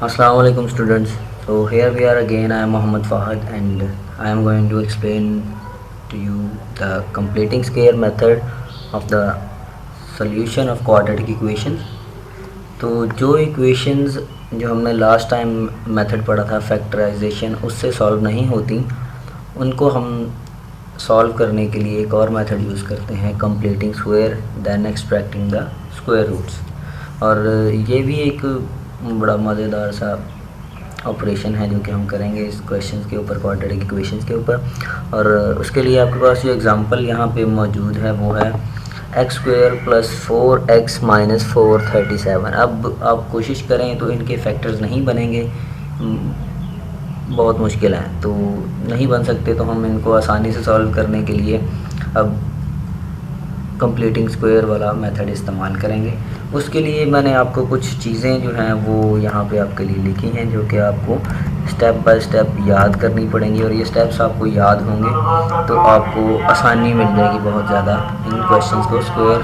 Assalamu alaikum students. So here we are again. I am Muhammad Fahad and I am going to explain to you the completing square method of the solution of quadratic equations. तो जो equations जो हमने last time method पढ़ा था factorisation उससे solve नहीं होती उनको हम सॉल्व करने के लिए एक और मेथड यूज़ करते हैं completing square then extracting the square roots. और ये भी एक बड़ा मज़ेदार सा ऑपरेशन है जो कि हम करेंगे इस क्वेश्चन के ऊपर, क्वाड्रेटिक इक्वेशंस के ऊपर। और उसके लिए आपके पास जो एग्ज़ाम्पल यहाँ पे मौजूद है वो है x square plus 4x minus 437। अब आप कोशिश करें तो इनके फैक्टर्स नहीं बनेंगे, बहुत मुश्किल है, तो नहीं बन सकते। तो हम इनको आसानी से सॉल्व करने के लिए अब कंप्लीटिंग स्क्वायर वाला मेथड इस्तेमाल करेंगे। उसके लिए मैंने आपको कुछ चीज़ें जो हैं वो यहाँ पे आपके लिए लिखी हैं जो कि आपको स्टेप बाय स्टेप याद करनी पड़ेंगी। और ये स्टेप्स आपको याद होंगे तो आपको आसानी मिल जाएगी बहुत ज़्यादा इन क्वेश्चंस को स्क्वायर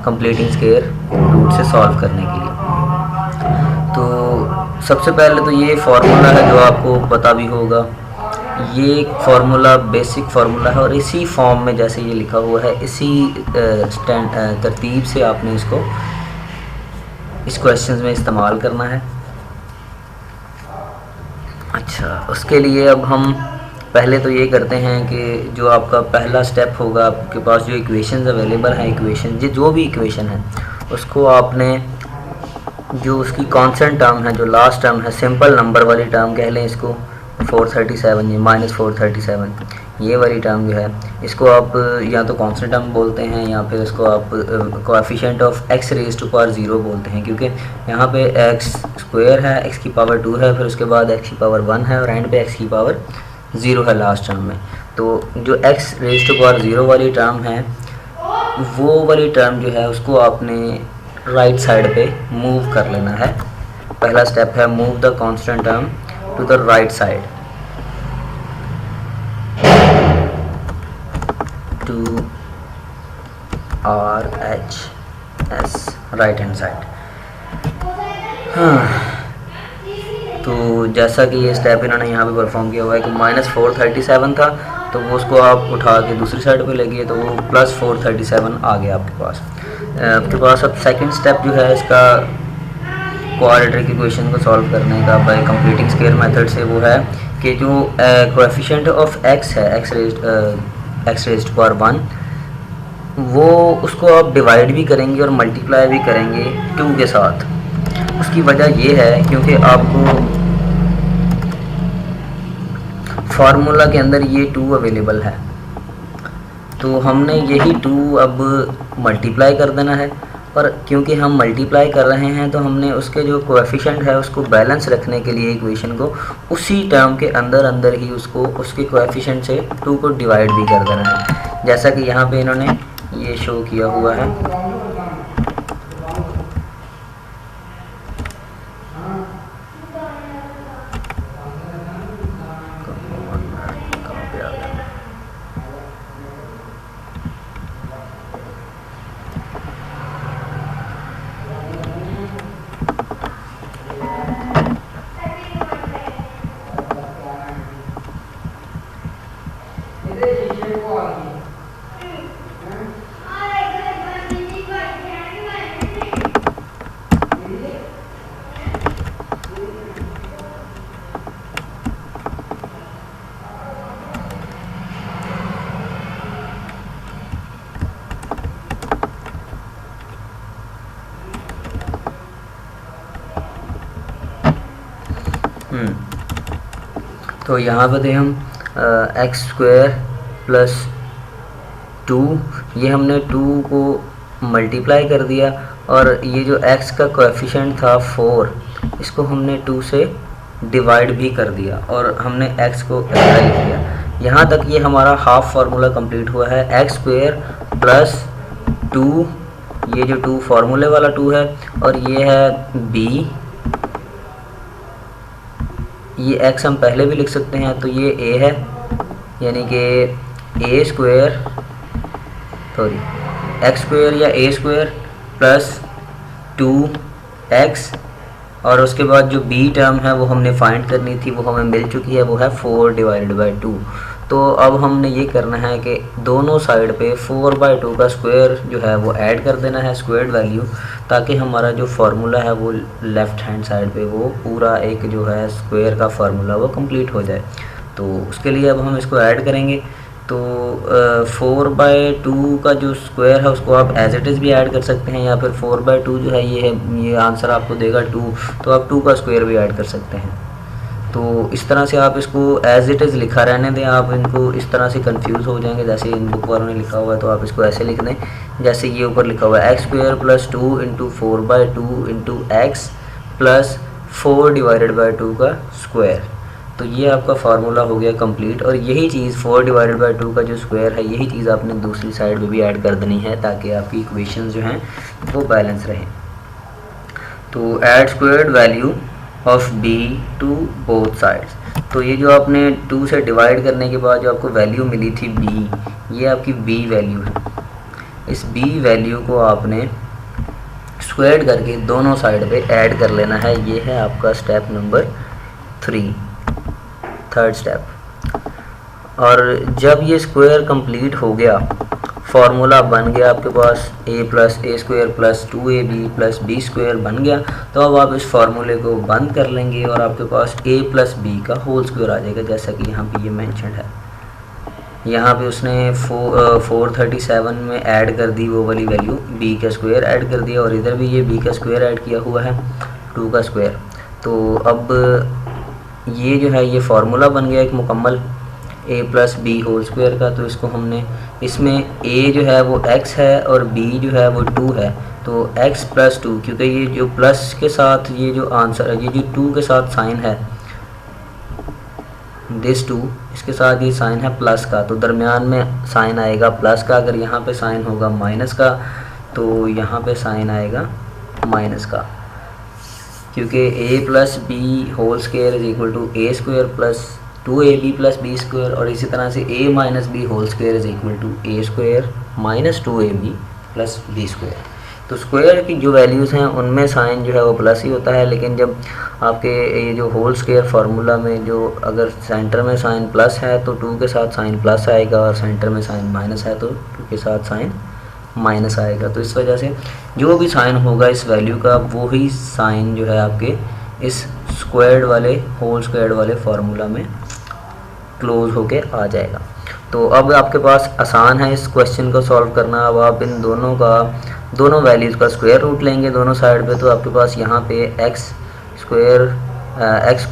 कंप्लीटिंग स्क्वायर रूट से सॉल्व करने के लिए। तो सबसे पहले तो ये फार्मूला है जो आपको पता भी होगा। ये एक फार्मूला बेसिक फार्मूला है और इसी फॉर्म में जैसे ये लिखा हुआ है इसी तरतीब से आपने इसको इस क्वेश्चंस में इस्तेमाल करना है। अच्छा, उसके लिए अब हम पहले तो ये करते हैं कि जो आपका पहला स्टेप होगा, आपके पास जो इक्वेशंस अवेलेबल हैं, इक्वेशन जो भी इक्वेशन है उसको आपने जो उसकी कांस्टेंट टर्म है, जो लास्ट टर्म है, सिंपल नंबर वाली टर्म कह लें इसको, 437 ये माइनस 437 ये वाली टर्म जो है इसको आप या तो कांस्टेंट टर्म बोलते हैं या फिर इसको आप coefficient of x raise to power 0 बोलते हैं, क्योंकि यहाँ पे x स्क्वायर है, x की पावर 2 है, फिर उसके बाद x की पावर 1 है और एंड पे x की पावर 0 है लास्ट टर्म में। तो जो x रेज़ टू पावर 0 वाली टर्म है वो वाली टर्म जो है उसको आपने राइट साइड पे मूव कर लेना है। पहला स्टेप है move the constant term to the right side to RHS right hand side. हाँ, तो जैसा कि ये स्टेप इन्होंने यहाँ पे परफॉर्म किया हुआ है कि माइनस 437 था तो वो उसको आप उठा के दूसरी साइड पे लगिए तो वो प्लस 437 आ गया आपके पास। आपके पास अब सेकंड स्टेप जो है इसका क्वाड्रेटिक इक्वेशन को सॉल्व करने का बाय कंप्लीटिंग स्क्वायर मेथड से वो है कि जो कोएफिशिएंट ऑफ x है, x रेज़्ड टू पावर 1, वो उसको आप डिवाइड भी करेंगे और मल्टीप्लाई भी करेंगे 2 के साथ। उसकी वजह ये है क्योंकि आपको फार्मूला के अंदर ये 2 अवेलेबल है, तो हमने यही 2 अब मल्टीप्लाई कर देना है। और क्योंकि हम मल्टीप्लाई कर रहे हैं तो हमने उसके जो कोएफिशिएंट है उसको बैलेंस रखने के लिए इक्वेशन को उसी टर्म के अंदर अंदर ही उसको उसके कोएफिशिएंट से 2 को डिवाइड भी कर देना है, जैसा कि यहाँ पे इन्होंने ये शो किया हुआ है। तो यहाँ पे थे हम एक्स स्क्वायर प्लस 2, ये हमने 2 को मल्टीप्लाई कर दिया और ये जो x का कोएफिशिएंट था 4 इसको हमने 2 से डिवाइड भी कर दिया और हमने x को ऐसा लिख दिया। यहाँ तक ये हमारा हाफ फार्मूला कंप्लीट हुआ है। एक्स स्क्वायर प्लस 2, ये जो 2 फार्मूले वाला 2 है और ये है b, ये x हम पहले भी लिख सकते हैं तो ये a है, यानी कि a स्क्वायर एक्स स्क्वायर या a स्क्वायर प्लस 2x और उसके बाद जो बी टर्म है वो हमने फाइंड करनी थी, वो हमें मिल चुकी है, वो है 4/2। तो अब हमने ये करना है कि दोनों साइड पे 4/2 का स्क्वायर जो है वो ऐड कर देना है, स्क्वायर्ड वैल्यू, ताकि हमारा जो फार्मूला है वो लेफ़्ट हैंड साइड पे वो पूरा एक जो है स्क्वायर का फार्मूला वो कंप्लीट हो जाए। तो उसके लिए अब हम इसको ऐड करेंगे। तो 4/2 का जो स्क्वायर है उसको आप एज इट इज़ भी ऐड कर सकते हैं, या फिर 4/2 जो है ये आंसर आपको देगा 2, तो आप 2 का स्क्वायर भी ऐड कर सकते हैं। तो इस तरह से आप इसको एज इट इज़ लिखा रहने दें, आप इनको इस तरह से कंफ्यूज हो जाएंगे। जैसे इन बुक वालों ने लिखा हुआ है तो आप इसको ऐसे लिख दें जैसे ये ऊपर लिखा हुआ है x² + 2 × 4/2 × x + 4/2 का स्क्वायर। तो ये आपका फार्मूला हो गया कंप्लीट। और यही चीज़ 4/2 का जो स्क्वायर है यही चीज़ आपने दूसरी साइड में भी ऐड कर देनी है, ताकि आपकी इक्वेशन जो हैं वो बैलेंस रहे। तो add squared value of b to both sides. तो ये जो आपने 2 से डिवाइड करने के बाद जो आपको वैल्यू मिली थी b, ये आपकी b वैल्यू है। इस b वैल्यू को आपने स्क्वायर्ड करके दोनों साइड पे ऐड कर लेना है। ये है आपका स्टेप नंबर 3, थर्ड स्टेप। और जब ये स्क्वायर कंप्लीट हो गया, फार्मूला बन गया आपके पास a + a² + 2ab + b² बन गया, तो अब आप इस फार्मूले को बंद कर लेंगे और आपके पास a + b का होल स्क्वायर आ जाएगा, जैसा कि यहाँ पे ये मेंशन है। यहाँ पे उसने 437 में ऐड कर दी वो वाली वैल्यू, b का स्क्वायर ऐड कर दिया, और इधर भी ये b का स्क्वायर ऐड किया हुआ है, 2 का स्क्वायर। तो अब ये जो है ये फार्मूला बन गया एक मुकम्मल a + b होल स्क्वायर का। तो इसको हमने, इसमें a जो है वो x है और b जो है वो 2 है, तो x + 2, क्योंकि ये जो प्लस के साथ ये जो आंसर है, ये जो 2 के साथ साइन है, दिस 2, इसके साथ ये साइन है प्लस का, तो दरमियान में साइन आएगा प्लस का। अगर यहाँ पे साइन होगा माइनस का तो यहाँ पे साइन आएगा माइनस का, क्योंकि a + b whole square is = a² + 2ab + b², और इसी तरह से a - b whole square is = a² - 2ab + b²। तो स्क्वायर की जो वैल्यूज़ हैं उनमें साइन जो है वो प्लस ही होता है, लेकिन जब आपके ये जो होल स्क्वायर फार्मूला में जो अगर सेंटर में साइन प्लस है तो 2 के साथ साइन प्लस आएगा, और सेंटर में साइन माइनस है तो 2 के साथ साइन माइनस आएगा। तो इस वजह से जो भी साइन होगा इस वैल्यू का, वो ही साइन जो है आपके इस स्क्वायर्ड वाले होल स्क्वायर्ड वाले फार्मूला में क्लोज होके आ जाएगा। तो अब आपके पास आसान है इस क्वेश्चन को सॉल्व करना। अब आप इन दोनों वैल्यूज़ का स्क्वायर रूट लेंगे दोनों साइड पे, तो आपके पास यहाँ पे x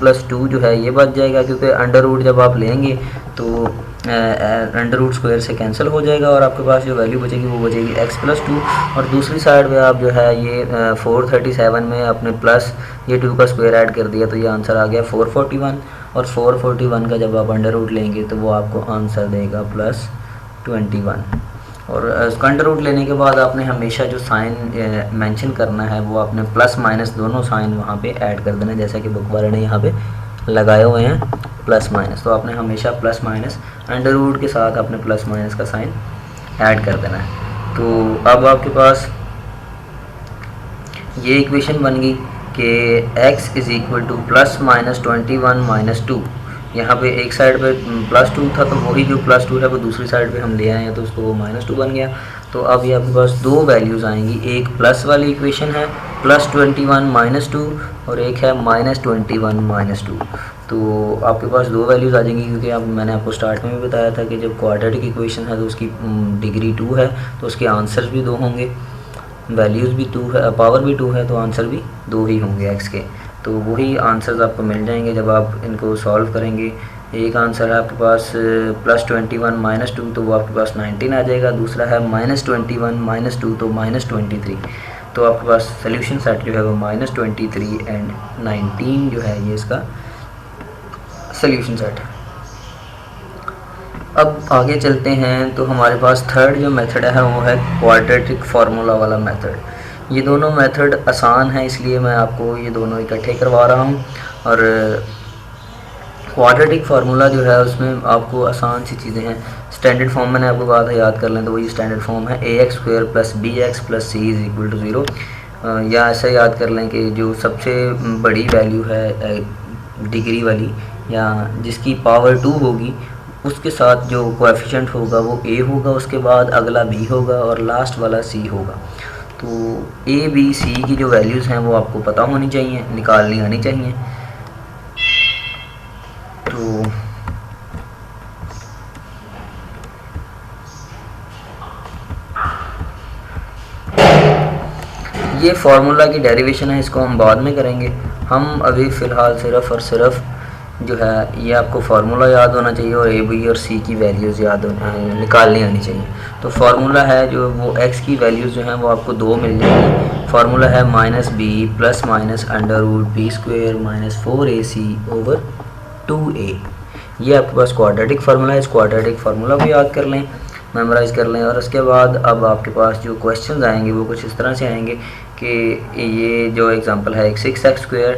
+ 2 जो है ये बच जाएगा, क्योंकि अंडर रूट जब आप लेंगे तो अंडर रूट स्क्वायर से कैंसिल हो जाएगा, और आपके पास जो वैल्यू बचेगी वो बचेगी x + 2। और दूसरी साइड पे आप जो है ये 437 में अपने प्लस ये 2 का स्क्वायर ऐड कर दिया, तो ये आंसर आ गया 441। और 441 का जब आप अंडर रूट लेंगे तो वो आपको आंसर देगा +21। और उसका अंडर रूट लेने के बाद आपने हमेशा जो साइन मेंशन करना है वो आपने प्लस माइनस दोनों साइन वहाँ पे ऐड कर देना, जैसा कि बुक वाले ने यहाँ पे लगाए हुए हैं प्लस माइनस। तो आपने हमेशा प्लस माइनस अंडर रूट के साथ अपने प्लस माइनस का साइन ऐड कर देना है। तो अब आपके पास ये इक्वेशन बन गई कि x = +-21 - 2। यहाँ पे एक साइड पे +2 था, तो वही जो +2 है वो दूसरी साइड पे हम ले आए हैं, तो उसको वो -2 बन गया। तो अब ये आपके पास दो वैल्यूज़ आएंगी, एक प्लस वाली इक्वेशन है +21 - 2, और एक है -21 - 2। तो आपके पास दो वैल्यूज़ आ जाएंगी, क्योंकि अब मैंने आपको स्टार्ट में भी बताया था कि जब क्वाड्रेटिक इक्वेशन है तो उसकी डिग्री 2 है, तो उसके आंसर्स भी 2 होंगे, वैल्यूज़ भी 2 है, पावर भी 2 है, तो आंसर भी 2 ही होंगे x के। तो वही आंसर्स आपको मिल जाएंगे जब आप इनको सॉल्व करेंगे। एक आंसर है आपके पास +21 - 2, तो वो आपके पास 19 आ जाएगा। दूसरा है -21 - 2, तो -23। तो आपके पास सोल्यूशन सेट जो है वो -23 एंड 19 जो है ये इसका सोल्यूशन सेट है। अब आगे चलते हैं, तो हमारे पास थर्ड जो मेथड है वो है क्वाड्रेटिक फार्मूला वाला मेथड। ये दोनों मेथड आसान है, इसलिए मैं आपको ये दोनों इकट्ठे करवा रहा हूँ। और क्वाड्रेटिक फार्मूला जो है उसमें आपको आसान सी चीज़ें हैं। स्टैंडर्ड फॉर्म मैंने आपको कहा था याद कर लें, तो वही स्टैंडर्ड फॉर्म है ax² + bx + c = 0। या ऐसा याद कर लें कि जो सबसे बड़ी वैल्यू है डिग्री वाली या जिसकी पावर 2 होगी, उसके साथ जो कोएफिशिएंट होगा वो a होगा, उसके बाद अगला b होगा और लास्ट वाला c होगा। तो a b c की जो वैल्यूज़ हैं वो आपको पता होनी चाहिए, निकालनी आनी चाहिए। तो ये फार्मूला की डेरिवेशन है, इसको हम बाद में करेंगे। हम अभी फ़िलहाल सिर्फ़ और सिर्फ जो है ये आपको फार्मूला याद होना चाहिए और ए बी और सी की वैल्यूज़ याद निकालनी आनी चाहिए। तो फार्मूला है जो वो एक्स की वैल्यूज़ जो हैं वो आपको 2 मिल जाएंगी। फार्मूला है -b plus minus √b² -4ac/2a। ये आपके पास क्वाड्रेटिक फार्मूला है। इस क्वाड्रेटिक फार्मूला को याद कर लें, मेमोराइज़ कर लें। और उसके बाद अब आपके पास जो क्वेश्चन आएंगे वो कुछ इस तरह से आएंगे कि ये जो एग्जांपल है 6x²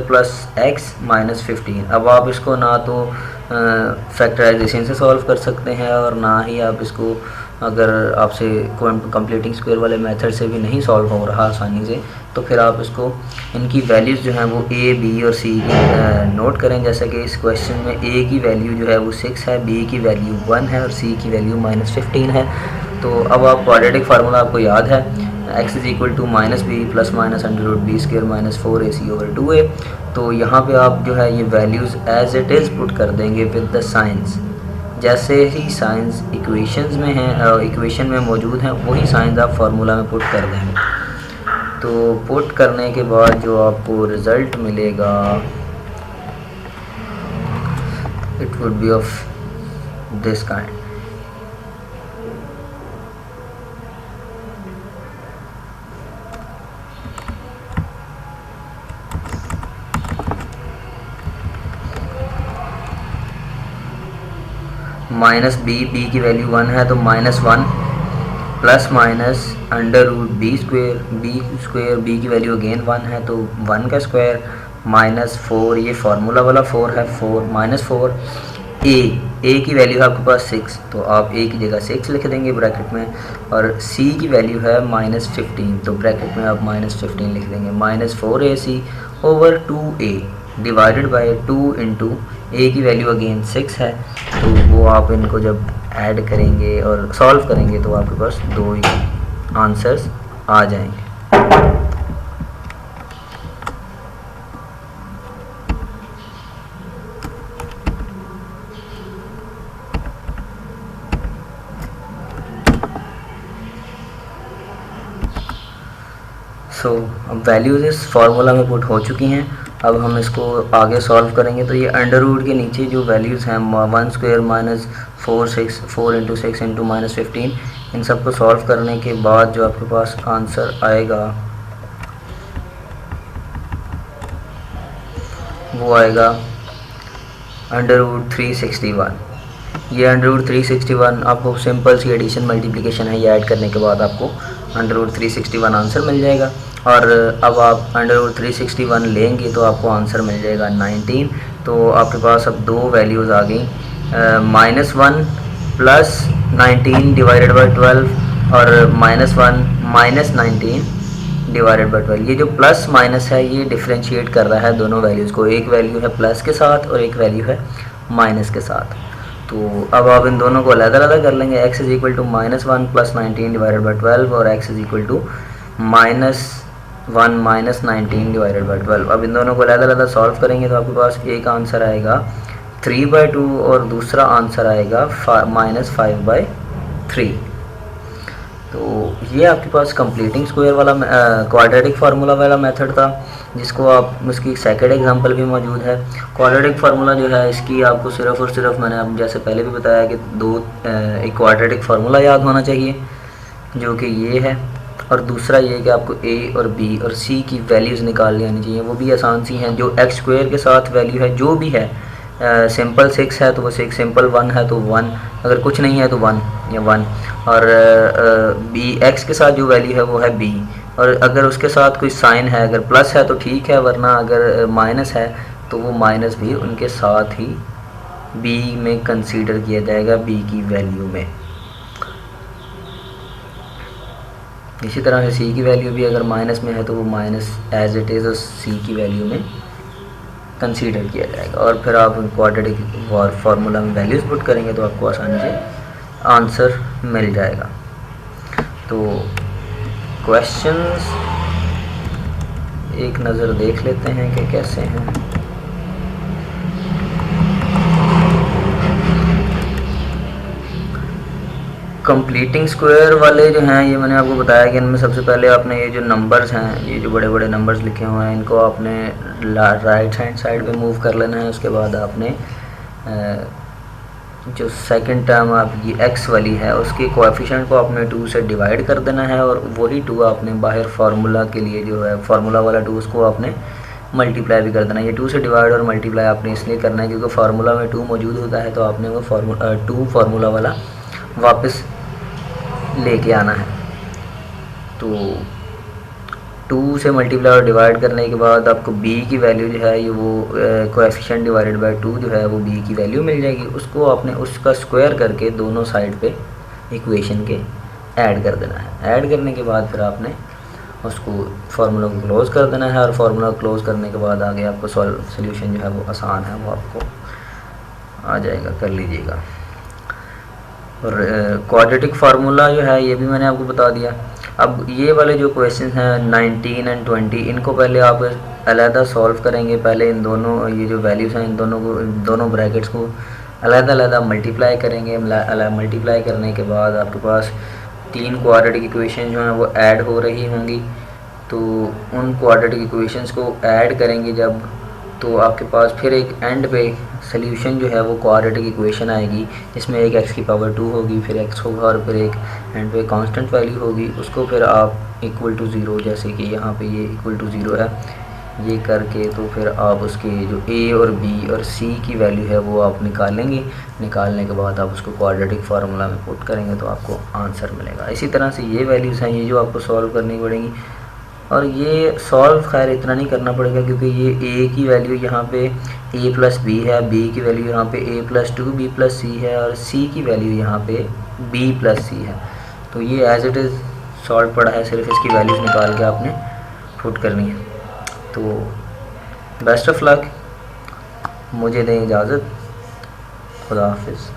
प्लस x -15। अब आप इसको ना तो फैक्टराइजेशन से सॉल्व कर सकते हैं और ना ही आप इसको, अगर आपसे कंप्लीटिंग स्क्वायर वाले मेथड से भी नहीं सॉल्व हो रहा आसानी से, तो फिर आप इसको इनकी वैल्यूज़ जो हैं वो a b और c की नोट करें। जैसे कि इस क्वेश्चन में a की वैल्यू जो है वो 6 है, b की वैल्यू 1 है और c की वैल्यू -15 है। तो अब आप क्वाड्रेटिक फार्मूला आपको याद है, x = -b plus minus √b² -4ac/2a। तो यहाँ पे आप जो है ये values as it is put कर देंगे विद द साइंस। जैसे ही साइंस इक्वेशंस में हैं, इक्वेशन में मौजूद हैं, वही साइंस आप फार्मूला में पुट कर देंगे। तो पुट करने के बाद जो आपको रिज़ल्ट मिलेगा it would be of this kind. -b की वैल्यू 1 है तो -1 प्लस माइनस √b², b की वैल्यू अगेन 1 है तो 1 का स्क्वायर -4, ये फार्मूला वाला 4 है, 4 -4। a की वैल्यू है आपके पास 6, तो आप a की जगह 6 लिख देंगे ब्रैकेट में। और c की वैल्यू है -15, तो ब्रैकेट में आप -15 लिख देंगे। -4ac/2a divided by 2 into a की वैल्यू अगेन 6 है, तो वो आप इनको जब ऐड करेंगे और सॉल्व करेंगे तो आपके पास 2 ही आंसर्स आ जाएंगे। अब वैल्यूज़ इस फार्मूला में पुट हो चुकी हैं। अब हम इसको आगे सॉल्व करेंगे तो ये अंडर रूट के नीचे जो वैल्यूज़ हैं 1² -4 इंटू 6 इंटू -15, इन सब को सॉल्व करने के बाद जो आपके पास आंसर आएगा वो आएगा √361। ये √361 आपको सिंपल सी एडिशन मल्टीप्लिकेशन है, ये ऐड करने के बाद आपको √361 आंसर मिल जाएगा। और अब आप √361 लेंगे तो आपको आंसर मिल जाएगा 19। तो आपके पास अब 2 वैल्यूज़ आ गई, -1 प्लस 19 डिवाइडेड बाई 12 और -1 -19 डिवाइडेड बाई 12। ये जो प्लस माइनस है ये डिफ्रेंशिएट कर रहा है दोनों वैल्यूज़ को, एक वैल्यू है प्लस के साथ और एक वैल्यू है माइनस के साथ। तो अब आप इन दोनों को अलग-अलग कर लेंगे। x = -1 प्लस 19 डिवाइडेड बाई 12 और x = -1 माइनस 19 डिवाइडेड बाई 12। अब इन दोनों को अलग-अलग सॉल्व करेंगे तो आपके पास एक आंसर आएगा 3/2 और दूसरा आंसर आएगा -5/3। तो ये आपके पास कंप्लीटिंग स्क्वायर वाला क्वाड्रेटिक फार्मूला वाला मेथड था, जिसको आप, इसकी सेकंड एग्जांपल भी मौजूद है। क्वाड्रेटिक फार्मूला जो है इसकी आपको सिर्फ और सिर्फ मैंने अब जैसे पहले भी बताया कि एक क्वाड्रेटिक फार्मूला याद होना चाहिए जो कि ये है, और दूसरा ये कि आपको a और b और c की वैल्यूज़ निकालनी आनी चाहिए। वो भी आसान सी हैं, जो x² के साथ वैल्यू है जो भी है, सिंपल 6 है तो वो 6, सिंपल 1 है तो 1, अगर कुछ नहीं है तो 1 या 1, और x के साथ जो वैल्यू है वो है b, और अगर उसके साथ कोई साइन है, अगर प्लस है तो ठीक है, वरना अगर माइनस है तो वो माइनस भी उनके साथ ही b में कंसीडर किया जाएगा, b की वैल्यू में। इसी तरह से सी की वैल्यू भी अगर माइनस में है तो वो minus as it is C की वैल्यू में कंसीडर किया जाएगा। और फिर आप क्वाड्रेटिक फार्मूला में वैल्यूज़ पुट करेंगे तो आपको आसानी से आंसर मिल जाएगा। तो क्वेश्चंस एक नज़र देख लेते हैं कि कैसे हैं। कंप्लीटिंग स्क्वायर वाले जो हैं ये मैंने आपको बताया कि इनमें सबसे पहले आपने ये जो नंबर्स हैं, ये जो बड़े बड़े नंबर्स लिखे हुए हैं, इनको आपने राइट हैंड साइड पे मूव कर लेना है। उसके बाद आपने जो सेकंड टर्म आपकी x वाली है उसके कोएफिशिएंट को आपने 2 से डिवाइड कर देना है, और वही 2 आपने बाहर फार्मूला के लिए जो है फार्मूला वाला 2 उसको आपने मल्टीप्लाई भी कर देना है। ये 2 से डिवाइड और मल्टीप्लाई आपने इसलिए करना है क्योंकि फार्मूला में 2 मौजूद होता है, तो आपने वो 2 फार्मूला वाला वापस लेके आना है। तो 2 से मल्टीप्लाई और डिवाइड करने के बाद आपको b की वैल्यू जो है ये वो कोएफिशिएंट डिवाइडेड बाय 2 जो है वो b की वैल्यू मिल जाएगी। उसको आपने उसका स्क्वायर करके दोनों साइड पे इक्वेशन के ऐड कर देना है। ऐड करने के बाद फिर आपने उसको फार्मूला को क्लोज कर देना है, और फार्मूला क्लोज करने के बाद आगे आपको सोल्यूशन जो है वो आसान है, वो आपको आ जाएगा, कर लीजिएगा। और क्वाड्रेटिक फार्मूला जो है ये भी मैंने आपको बता दिया। अब ये वाले जो क्वेश्चन हैं 19 एंड 20, इनको पहले आप अलहदा सॉल्व करेंगे। पहले इन दोनों ये जो वैल्यूज़ हैं इन दोनों ब्रैकेट्स को अलहदा मल्टीप्लाई करेंगे। मल्टीप्लाई करने के बाद आपके पास 3 क्वाड्रेटिक इक्वेशन जो हैं वो ऐड हो रही होंगी। तो उन क्वाड्रेटिक इक्वेशंस को ऐड करेंगे जब, तो आपके पास फिर एक एंड पे सोल्यूशन जो है वो क्वाड्रेटिक इक्वेशन आएगी जिसमें एक x की पावर 2 होगी, फिर x होगा, और फिर एक एंड पे कांस्टेंट वैल्यू होगी। उसको फिर आप इक्वल टू 0, जैसे कि यहाँ पे ये इक्वल टू 0 है, ये करके तो फिर आप उसके जो a और b और c की वैल्यू है वो आप निकालेंगे। निकालने के बाद आप उसको क्वाड्रेटिक फार्मूला में पुट करेंगे तो आपको आंसर मिलेगा। इसी तरह से ये वैल्यूज़ हैं ये जो आपको सॉल्व करनी पड़ेंगी। और ये सॉल्व खैर इतना नहीं करना पड़ेगा क्योंकि ये a की वैल्यू यहाँ पे a प्लस b है, b की वैल्यू यहाँ पे a plus 2 b plus c है, और c की वैल्यू यहाँ पे b प्लस c है। तो ये एज इट इज़ सॉल्व पड़ा है, सिर्फ इसकी वैल्यूज़ निकाल के आपने पुट करनी है। तो बेस्ट ऑफ लक, मुझे दें इजाज़त, खुदा हाफिज़।